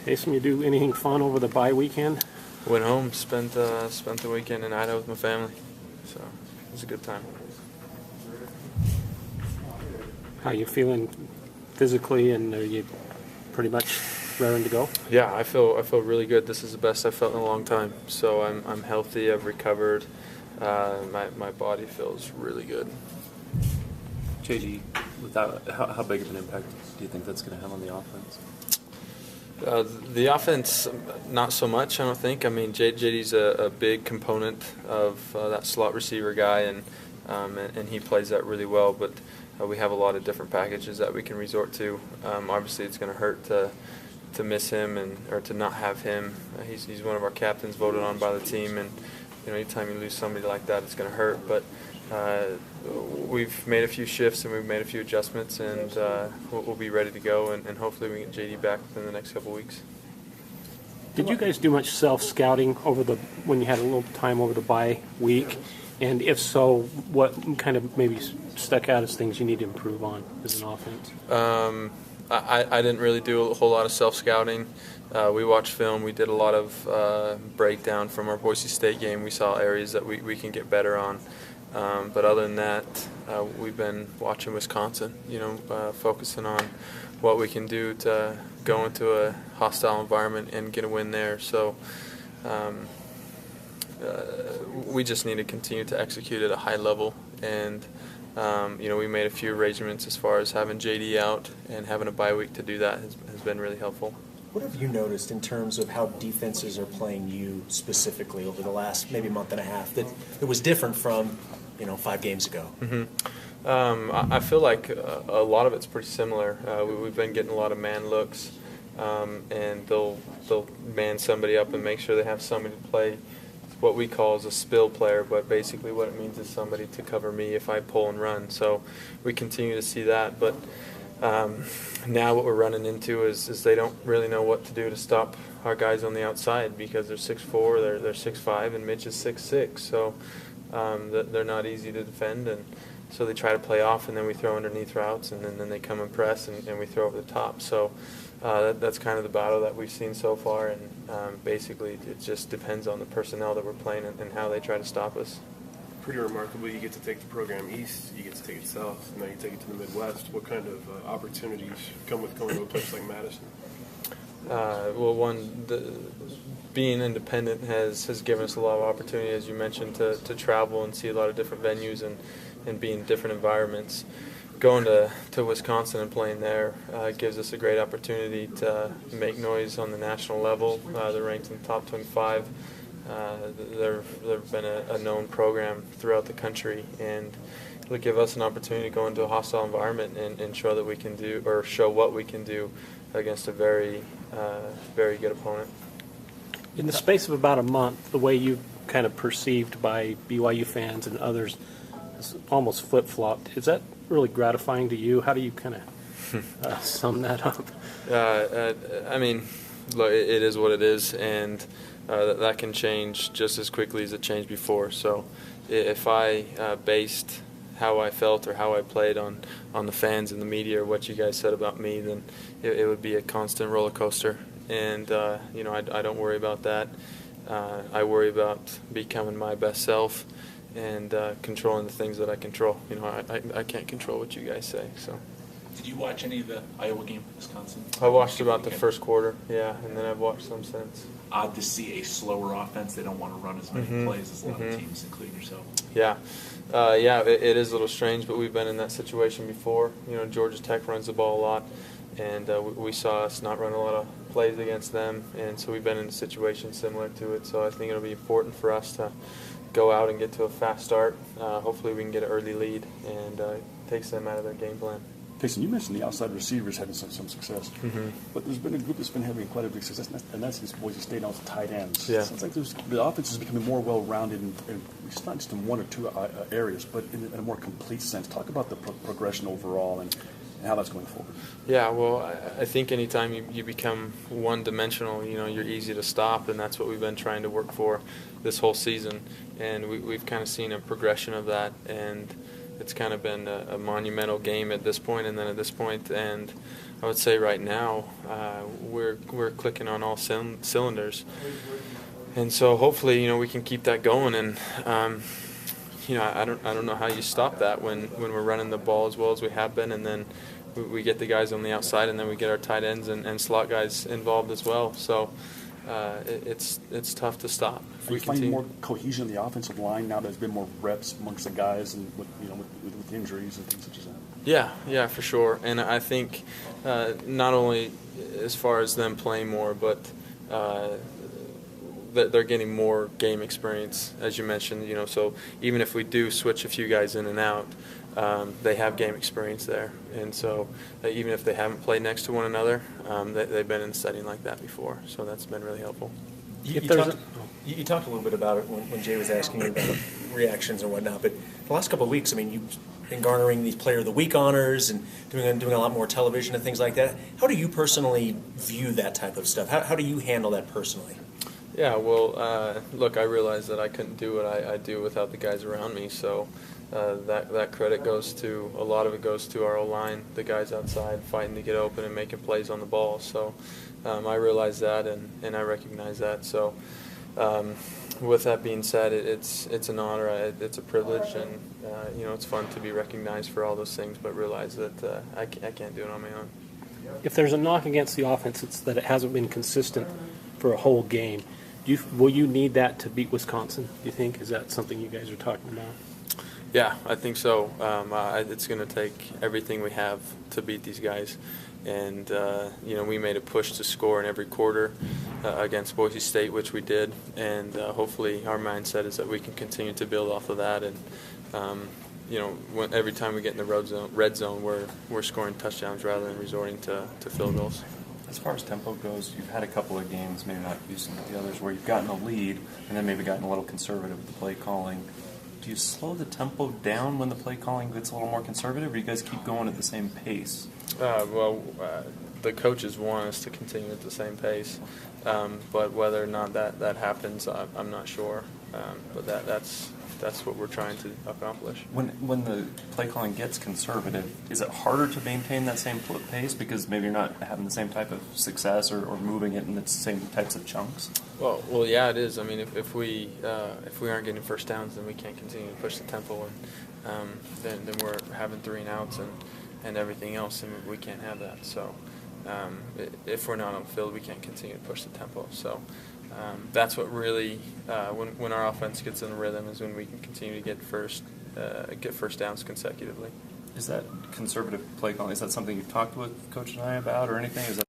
Taysom, you do anything fun over the bye weekend? Went home, spent the weekend in Idaho with my family, so it was a good time. How you feeling physically, and are you pretty much raring to go? Yeah, I feel really good. This is the best I've felt in a long time. So I'm healthy. I've recovered. My body feels really good. JD, how big of an impact do you think that's going to have on the offense? The offense, not so much, I don't think. I mean, JD's a big component of that slot receiver guy, and he plays that really well. But we have a lot of different packages that we can resort to. Obviously, it's going to hurt to miss him or to not have him. He's one of our captains, voted on by the team, and anytime you lose somebody like that, it's going to hurt. But we've made a few shifts and we've made a few adjustments, and we'll be ready to go, and hopefully we can get JD back within the next couple weeks. Did you guys do much self-scouting when you had a little time over the bye week? And if so, what kind of maybe stuck out as things you need to improve on as an offense? I didn't really do a whole lot of self-scouting. We watched film. We did a lot of breakdown from our Boise State game. We saw areas that we can get better on. But other than that, we've been watching Wisconsin, focusing on what we can do to go into a hostile environment and get a win there. So we just need to continue to execute at a high level. And, we made a few arrangements as far as having JD out, and having a bye week to do that has been really helpful. What have you noticed in terms of how defenses are playing you specifically over the last maybe month and a half that was different from 5 games ago? Mm-hmm. I feel like a lot of it's pretty similar. We've been getting a lot of man looks, and they'll man somebody up and make sure they have somebody to play what we call as a spill player, but basically what it means is somebody to cover me if I pull and run. So we continue to see that, but now what we're running into is they don't really know what to do to stop our guys on the outside, because they're 6'4", they're 6'5", and Mitch is 6'6", so they're not easy to defend, and so they try to play off, and then we throw underneath routes, and then they come and press, and we throw over the top. So that's kind of the battle that we've seen so far, and basically it just depends on the personnel that we're playing and how they try to stop us. Pretty remarkable. You get to take the program east, you get to take it south, now you take it to the Midwest. What kind of opportunities come with going to a place like Madison? Well, being independent has given us a lot of opportunity, as you mentioned, to travel and see a lot of different venues and be in different environments. Going to Wisconsin and playing there gives us a great opportunity to make noise on the national level. They're ranked in the top 25. They've been a known program throughout the country, and it'll give us an opportunity to go into a hostile environment and show that we can do, or show what we can do against a very good opponent. In the space of about a month, the way you kind of perceived by BYU fans and others is almost flip-flopped. Is that really gratifying to you? How do you kind of sum that up? I mean, look, it is what it is, and that can change just as quickly as it changed before. So if I based how I felt or how I played on the fans and the media or what you guys said about me, then it would be a constant roller coaster. And, I don't worry about that. I worry about becoming my best self and controlling the things that I control. I can't control what you guys say. So. Did you watch any of the Iowa game, Wisconsin? I watched about the first quarter, yeah, and then I've watched some since. Odd to see a slower offense. They don't want to run as many plays as a lot of teams, including yourself. Yeah. It is a little strange, but we've been in that situation before. Georgia Tech runs the ball a lot, and we saw us not run a lot of plays against them, and so we've been in a situation similar to it. So I think it'll be important for us to go out and get to a fast start. Hopefully we can get an early lead and takes them out of their game plan. Taysom, you mentioned the outside receivers having some success, but there's been a group that's been having quite a big success, and that's these Boise State now with the tight ends. Yeah. It sounds like the offense is becoming more well-rounded, and it's not just in one or two areas, but in a more complete sense. Talk about the progression overall and how that's going forward. Yeah, well, I think anytime you become one-dimensional, you're easy to stop, and that's what we've been trying to work for this whole season, and we've kind of seen a progression of that, and it's kind of been a monumental game at this point, and then at this point, and I would say right now we're clicking on all cylinders, and so hopefully we can keep that going. And I don't know how you stop that when we're running the ball as well as we have been, and then we get the guys on the outside, and then we get our tight ends and slot guys involved as well. So it's tough to stop. Are you finding more cohesion in the offensive line now? There's been more reps amongst the guys, and with injuries and things such as that. Yeah, for sure. And I think not only as far as them playing more, but that they're getting more game experience, as you mentioned. So even if we do switch a few guys in and out, they have game experience there. And so even if they haven't played next to one another, they've been in a setting like that before. So that's been really helpful. You talked a little bit about it when Jay was asking you about reactions and whatnot, but the last couple of weeks, I mean, you've been garnering these Player of the Week honors and doing a lot more television and things like that. How do you personally view that type of stuff? How do you handle that personally? Yeah, well, look, I realize that I couldn't do what I do without the guys around me, so that credit goes to, a lot of it goes to our O-line, the guys outside fighting to get open and making plays on the ball. So I realize that and I recognize that. So with that being said, it's an honor, it's a privilege, and it's fun to be recognized for all those things, but realize that I can't do it on my own. If there's a knock against the offense, it's that it hasn't been consistent for a whole game. Will you need that to beat Wisconsin, do you think? Is that something you guys are talking about? Yeah, I think so. It's going to take everything we have to beat these guys. And, we made a push to score in every quarter against Boise State, which we did. And hopefully our mindset is that we can continue to build off of that. And, every time we get in the red zone, we're scoring touchdowns rather than resorting to field goals. As far as tempo goes, you've had a couple of games, maybe not Houston, but the others, where you've gotten a lead and then maybe gotten a little conservative with the play calling. Do you slow the tempo down when the play calling gets a little more conservative, or do you guys keep going at the same pace? The coaches want us to continue at the same pace, but whether or not that happens, I'm not sure. But that's what we're trying to accomplish. When the play calling gets conservative, is it harder to maintain that same pace because maybe you're not having the same type of success or moving it in the same types of chunks? Well, yeah, it is. I mean, if we aren't getting first downs, then we can't continue to push the tempo, and then we're having 3 and outs and everything else, and we can't have that. So if we're not on the field, we can't continue to push the tempo. So that's what really, when our offense gets in the rhythm, is when we can continue to get first downs consecutively. Is that conservative play calling? Is that something you've talked with Coach and I about, or anything? Is that